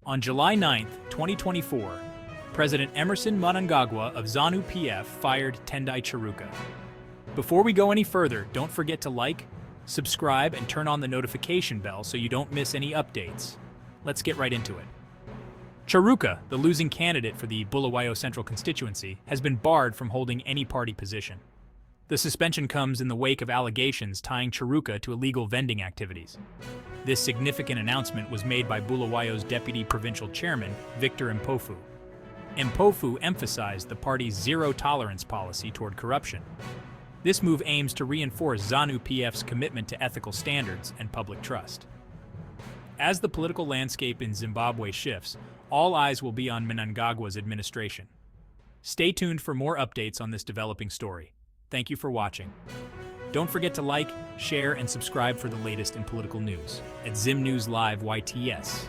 On July 9, 2024, President Emmerson Mnangagwa of ZANU-PF fired Tendai Chiruka. Before we go any further, don't forget to like, subscribe, and turn on the notification bell so you don't miss any updates. Let's get right into it. Chiruka, the losing candidate for the Bulawayo Central constituency, has been barred from holding any party position. The suspension comes in the wake of allegations tying Chiruka to illegal vending activities. This significant announcement was made by Bulawayo's deputy provincial chairman, Victor Mpofu. Mpofu emphasized the party's zero-tolerance policy toward corruption. This move aims to reinforce ZANU-PF's commitment to ethical standards and public trust. As the political landscape in Zimbabwe shifts, all eyes will be on Mnangagwa's administration. Stay tuned for more updates on this developing story. Thank you for watching. Don't forget to like, share, and subscribe for the latest in political news at Zim News Live YTS.